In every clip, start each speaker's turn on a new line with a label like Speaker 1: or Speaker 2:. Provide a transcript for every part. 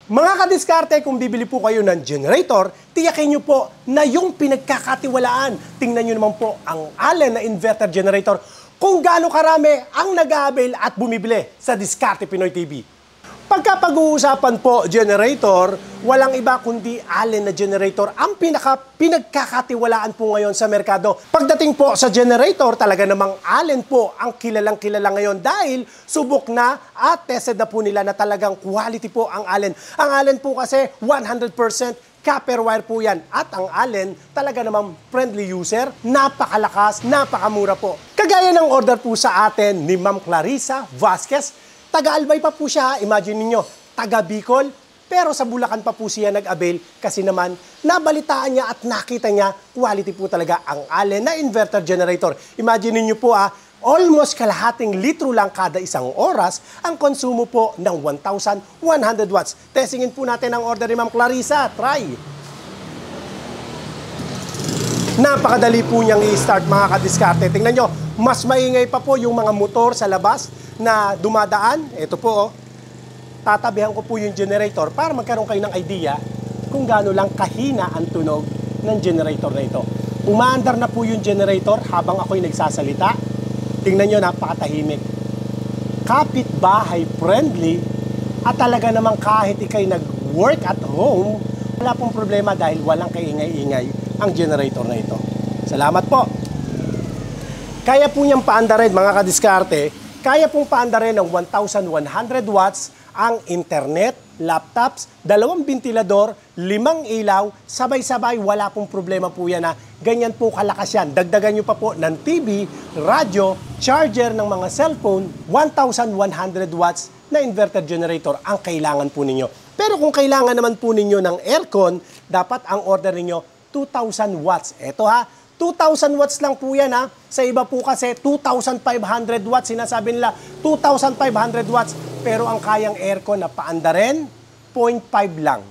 Speaker 1: Mga kadiskarte, kung bibili po kayo ng generator, tiyakin nyo po na yung pinagkakatiwalaan. Tingnan nyo naman po ang Allen na inverter generator kung gaano karami ang nag-aabil at bumibili sa Diskarte Pinoy TV. Pagka pag-uusapan po generator, walang iba kundi Allen na generator ang pinagkakatiwalaan po ngayon sa merkado. Pagdating po sa generator, talaga namang Allen po ang kilalang-kilala ngayon dahil subok na at tested na po nila na talagang quality po ang Allen. Ang Allen po kasi 100% copper wire po yan. At ang Allen talaga namang friendly user, napakalakas, napakamura po. Kagaya ng order po sa atin ni Ma'am Clarissa Vasquez, taga-Albay pa po siya, imagine niyo, taga Bicol, pero sa Bulacan pa po siya nag-avail kasi naman nabalitaan niya at nakita niya quality po talaga ang Allen na inverter generator. Imagine niyo po almost kalahating litro lang kada isang oras ang konsumo po ng 1,100 watts. Testingin po natin ang order ni Ma'am Clarissa. Try! Napakadali po niyang i-start mga kadiskarte. Tingnan nyo, mas maingay pa po yung mga motor sa labas na dumadaan. Ito po, tatabihan ko po yung generator para magkaroon kayo ng idea kung gaano lang kahina ang tunog ng generator na ito. Umaandar na po yung generator habang ako'y nagsasalita. Tingnan nyo, napakatahimik. Kapit-bahay friendly at talaga namang kahit ikay nag-work at home, wala pong problema dahil walang kaingay-ingay ang generator na ito. Salamat po. Kaya po niyang paandarin mga kadiskarte, kaya pong paandarin ng 1,100 watts ang internet, laptops, 2 ventilador, 5 ilaw, sabay-sabay, wala pong problema po yan na ganyan po kalakas yan. Dagdagan nyo pa po ng TV, radyo, charger ng mga cellphone, 1,100 watts na inverter generator ang kailangan po ninyo. Pero kung kailangan naman po ninyo ng aircon, dapat ang order ninyo 2,000 watts. Ito 2,000 watts lang po yan Sa iba po kasi 2,500 watts. Sinasabi nila 2,500 watts. Pero ang kayang aircon na paandarin, 0.5 lang.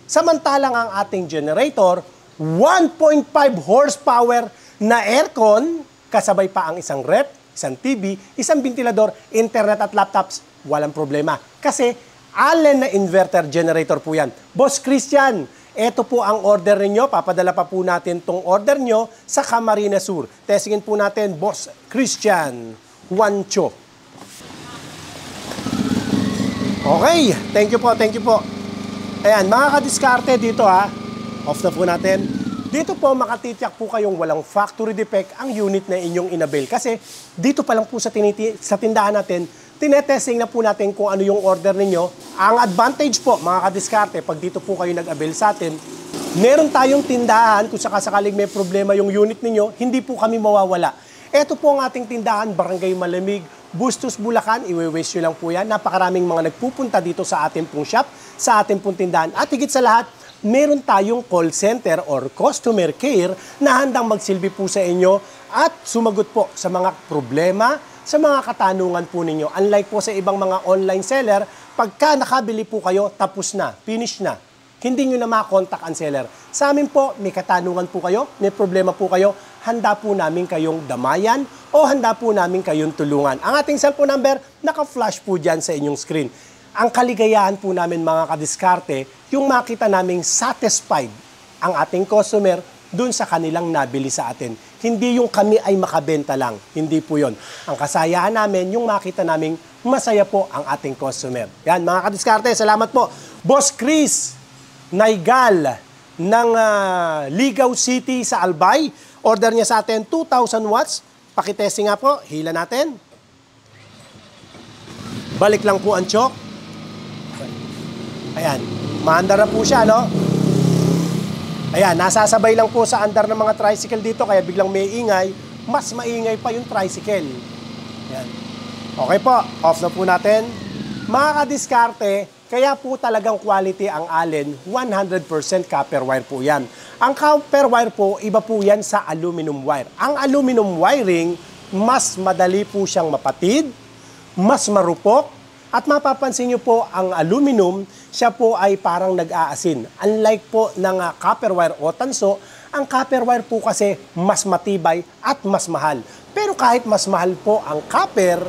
Speaker 1: Samantalang ang ating generator, 1.5 horsepower na aircon, kasabay pa ang isang rep, isang TV, isang ventilador, internet at laptops, walang problema. Kasi Allen na inverter generator po yan. Boss Christian, ito po ang order ninyo. Papadala pa po natin tong order nyo sa Camarines Sur. Testingin po natin, Boss Christian Juancho. Okay, thank you po, thank you po. Ayan, mga kadiskarte dito off na po natin. Dito po makatitiyak po kayong walang factory defect ang unit na inyong inabil. Kasi dito pa lang po sa tindahan natin, tinetesting na po natin kung ano yung order ninyo. Ang advantage po, mga kadiskarte, pag dito po kayo nag-avail sa atin, meron tayong tindahan kung sakasakaling may problema yung unit ninyo, hindi po kami mawawala. Ito po ang ating tindahan, Barangay Malamig, Bustos, Bulacan. I-waste nyo lang po yan. Napakaraming mga nagpupunta dito sa ating pong shop, sa ating pong tindahan. At higit sa lahat, meron tayong call center or customer care na handang magsilbi po sa inyo at sumagot po sa mga problema, sa mga katanungan po ninyo. Unlike po sa ibang mga online seller, pagka nakabili po kayo, tapos na, finish na. Hindi nyo na makontak ang seller. Sa amin po, may katanungan po kayo, may problema po kayo, handa po namin kayong damayan o handa po namin kayong tulungan. Ang ating cellphone number, naka-flash po dyan sa inyong screen. Ang kaligayahan po namin mga kadiskarte, yung makita naming satisfied ang ating customer dun sa kanilang nabili sa atin. Hindi yung kami ay makabenta lang. Hindi po yon. Ang kasayahan namin, yung makita naming masaya po ang ating customer. Yan, mga kadiskarte, salamat po. Boss Chris Naigal ng Ligaw City sa Albay. Order niya sa atin 2,000 watts. Pakitesting nga po. Hila natin. Balik lang po ang chok. Ayan. Maandar na po siya, no? Ayan, nasasabay lang po sa andar ng mga tricycle dito, kaya biglang may ingay, mas maingay pa yung tricycle. Ayan. Okay po, off na po natin. Mga kadiskarte, kaya po talagang quality ang Allen, 100% copper wire po yan. Ang copper wire po, iba po yan sa aluminum wire. Ang aluminum wiring, mas madali po siyang mapatid, mas marupok, at mapapansin nyo po, ang aluminum, siya po ay parang nag-aasin. Unlike po ng copper wire o tanso, ang copper wire po kasi mas matibay at mas mahal. Pero kahit mas mahal po ang copper,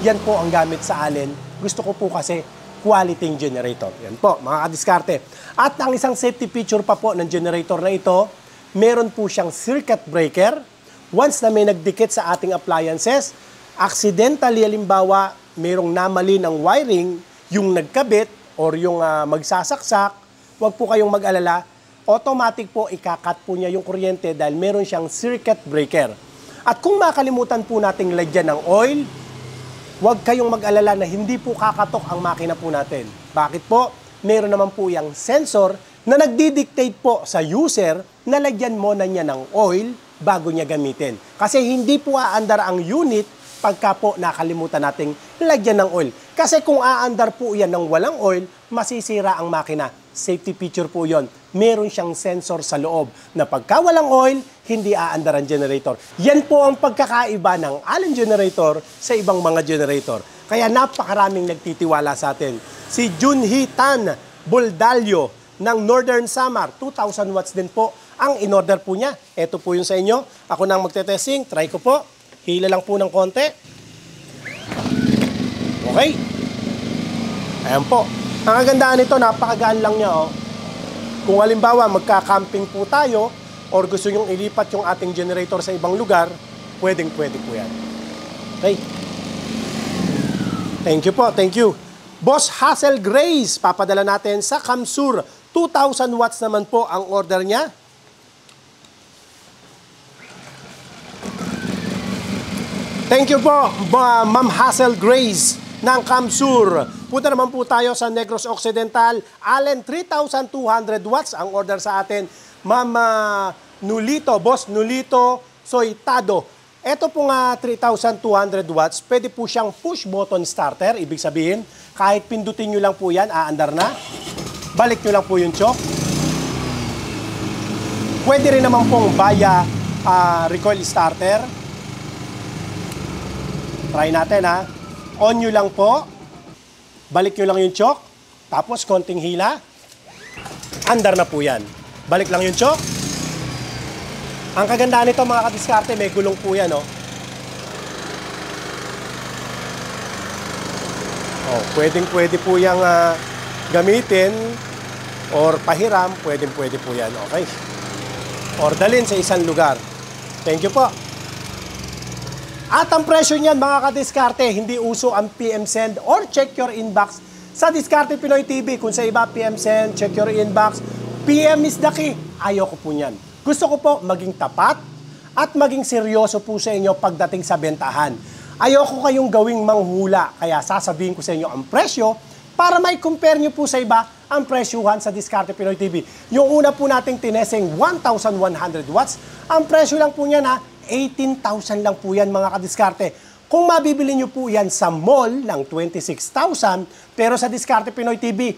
Speaker 1: yan po ang gamit sa Allen. Gusto ko po kasi quality generator. Yan po, mga kadiskarte. At ang isang safety feature pa po ng generator na ito, meron po siyang circuit breaker. Once na may nagdikit sa ating appliances, accidentally, halimbawa, merong namali ng wiring, yung nagkabit or yung magsasaksak, huwag po kayong mag-alala, automatic po ikakat po niya yung kuryente dahil meron siyang circuit breaker. At kung makalimutan po nating lagyan ng oil, huwag kayong mag-alala na hindi po kakatok ang makina po natin. Bakit po? Meron naman po yung sensor na nagdi-dictate po sa user na lagyan mo na niya ng oil bago niya gamitin. Kasi hindi po aandar ang unit pagka po nakalimutan nating lagyan ng oil. Kasi kung aandar po yan ng walang oil, masisira ang makina. Safety feature po yon. Meron siyang sensor sa loob na pagka walang oil, hindi aandar ang generator. Yan po ang pagkakaiba ng Allen generator sa ibang mga generator. Kaya napakaraming nagtitiwala sa atin. Si Junhee Tan Boldalio ng Northern Samar, 2,000 watts din po ang in-order po niya. Ito po yung sa inyo. Ako nang magte-testing. Try ko po. Hila lang po ng konti. Okay. Ayan po. Ang kagandahan nito, napakagaan lang niya. Oh. Kung halimbawa magka-camping po tayo or gusto nyong ilipat yung ating generator sa ibang lugar, pwedeng-pwede po yan. Okay. Thank you po. Thank you. Boss Hassel Grace, papadala natin sa Kamsur. 2,000 watts naman po ang order niya. Thank you po, Ma'am Hassel Grace ng Kamsur. Punta naman po tayo sa Negros Occidental. Allen, 3,200 watts ang order sa atin. Ma'am Nulito, Boss Nulito Soitado. Ito pong 3,200 watts, pwede po siyang push button starter. Ibig sabihin, kahit pindutin nyo lang po yan, aandar na. Balik nyo lang po yung choke. Pwede rin naman pong via recoil starter. Try natin ha. On nyo lang po. Balik nyo lang yung choke. Tapos konting hila. Andar na po yan. Balik lang yung choke. Ang kagandahan nito mga kadiskarte, may gulong po yan. Pwedeng-pwede po yung gamitin or pahiram. Pwedeng-pwede po yan. Okay. Or dalhin sa isang lugar. Thank you po. At ang presyo niyan mga kadiskarte, hindi uso ang PM Send or check your inbox sa Diskarte Pinoy TV. Kung sa iba PM Send, check your inbox, PM is the key. Ayoko po niyan. Gusto ko po maging tapat at maging seryoso po sa inyo pagdating sa bentahan. Ayoko kayong gawing manghula, kaya sasabihin ko sa inyo ang presyo para may compare nyo po sa iba ang presyuhan sa Diskarte Pinoy TV. Yung una po nating tineseng 1,100 watts, ang presyo lang po niya na 18,000 lang po yan mga kadiskarte. Kung mabibili nyo po yan sa mall ng 26,000, pero sa Diskarte Pinoy TV,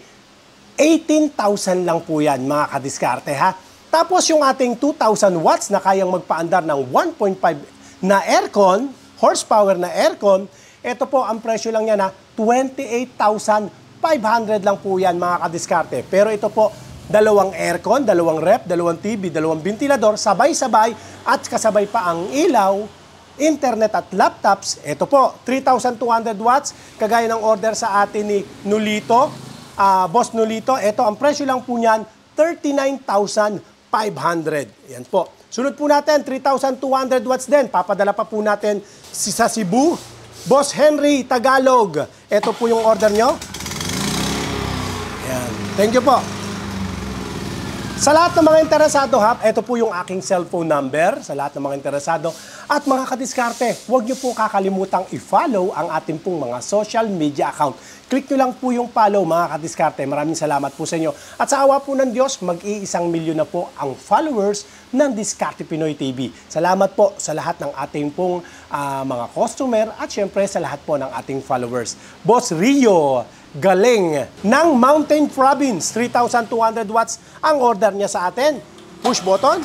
Speaker 1: 18,000 lang po yan mga kadiskarte ha. Tapos yung ating 2,000 watts na kayang magpaandar ng 1.5 na aircon, horsepower na aircon, ito po ang presyo lang niya na 28,500 lang po yan mga kadiskarte. Pero ito po, dalawang aircon, dalawang rep, dalawang TV, dalawang ventilador, sabay-sabay at kasabay pa ang ilaw, internet at laptops. Ito po, 3,200 watts, kagaya ng order sa atin ni Nulito, Boss Nulito. Ito, ang presyo lang po niyan, 39,500. Yan po. Sunod po natin, 3,200 watts din. Papadala pa po natin sa Cebu. Boss Henry Tagalog. Ito po yung order nyo. Yan. Thank you po. Sa lahat ng mga interesado, ito po yung aking cellphone number sa lahat ng mga interesado. At mga kadiskarte, huwag niyo po kakalimutang i-follow ang ating pong mga social media account. Click nyo lang po yung follow mga kadiskarte. Maraming salamat po sa inyo. At sa awa po ng Diyos, mag-1 milyon na po ang followers ng Diskarte Pinoy TV. Salamat po sa lahat ng ating pong mga customer at syempre sa lahat po ng ating followers. Boss Rio Galing ng Mountain Province, 3,200 watts ang order niya sa atin. Push button.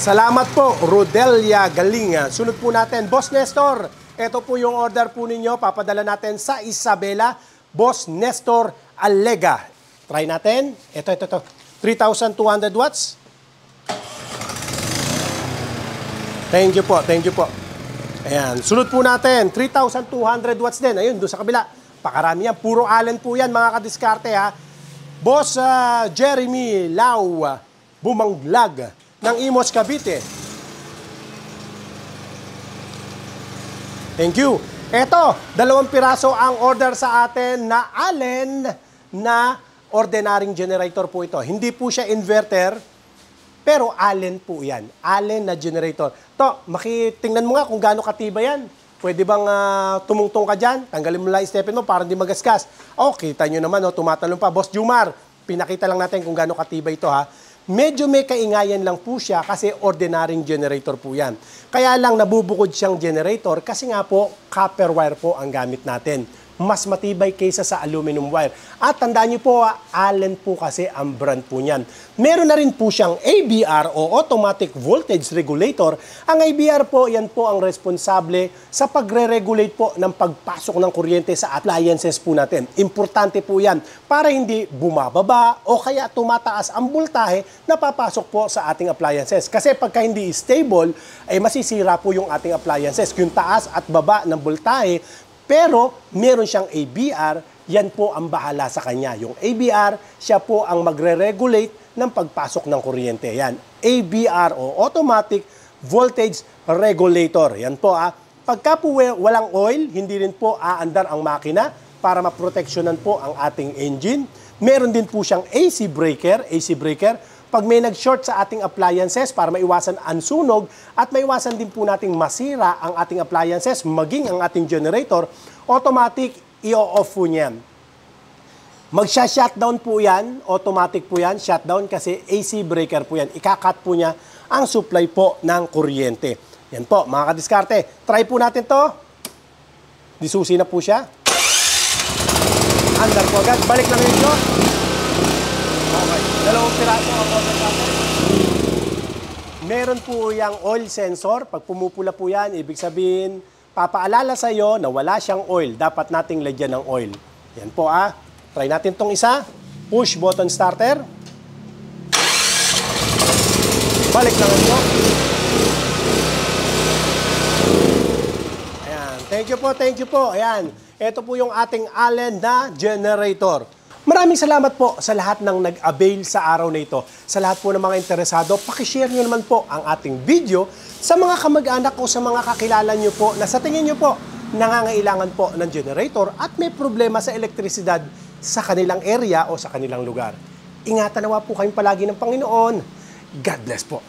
Speaker 1: Salamat po, Rodelia Galing. Sunod po natin, Boss Nestor. Ito po yung order po ninyo. Papadala natin sa Isabela. Boss Nestor Alega. Try natin. Ito. 3,200 watts. Thank you po. Ayan, sunod po natin, 3,200 watts din. Ayun, doon sa kabila. Pakarami yan. Puro Allen po yan, mga kadiskarte ha. Boss Jeremy Lau Bumanglag ng Imos, Cavite. Thank you. Eto, 2 piraso ang order sa atin na Allen na ordinaryong generator po ito. Hindi po siya inverter, pero Allen po yan. Allen na generator. To, makitingnan mo nga kung gaano katiba yan. Pwede bang tumungtong ka dyan? Tanggalin mo lang stepin mo para hindi magasgas. Oh, kita nyo naman, tumatalon pa. Boss Jumar, pinakita lang natin kung gaano katiba ito ha. Medyo may kaingayan lang po siya kasi ordinaryong generator po yan. Kaya lang nabubukod siyang generator kasi nga po copper wire po ang gamit natin. Mas matibay kaysa sa aluminum wire. At tandaan niyo po, Allen po kasi ang brand po niyan. Meron na rin po siyang AVR o Automatic Voltage Regulator. Ang AVR po, yan po ang responsable sa pagre-regulate po ng pagpasok ng kuryente sa appliances po natin. Importante po yan para hindi bumababa o kaya tumataas ang voltahe na papasok po sa ating appliances. Kasi pagka hindi stable, ay masisira po yung ating appliances. Yung taas at baba ng voltahe, pero meron siyang AVR, yan po ang bahala sa kanya. Yung AVR, siya po ang magre-regulate ng pagpasok ng kuryente. Yan, AVR o Automatic Voltage Regulator. Yan po Pagka po walang oil, hindi rin po aandar ang makina para maproteksyonan po ang ating engine. Meron din po siyang AC breaker. Pag may nag-short sa ating appliances para maiwasan ang sunog at maiwasan din po nating masira ang ating appliances, maging ang ating generator, automatic i-off po niyan. Magsha-shutdown po yan, automatic po yan, shutdown kasi AC breaker po yan. Ika-cut po niya ang supply po ng kuryente. Yan po, mga kadiskarte. Try po natin to. Disusi na po siya. Andar po agad. Balik lang ito. Okay. 2 piraso ang order natin. Meron po yung oil sensor. Pag pumupula po yan, ibig sabihin, papaalala sa iyo na wala siyang oil. Dapat nating lagyan ng oil. Yan po Try natin tong isa. Push button starter. Balik lang ito. Ayan. Thank you po. Ayan. Ito po yung ating Allen na generator. Maraming salamat po sa lahat ng nag-avail sa araw na ito. Sa lahat po ng mga interesado, pakishare nyo naman po ang ating video sa mga kamag-anak o sa mga kakilala nyo po na sa tingin nyo po nangangailangan po ng generator at may problema sa elektrisidad sa kanilang area o sa kanilang lugar. Ingatan nawa po kayong palagi ng Panginoon. God bless po.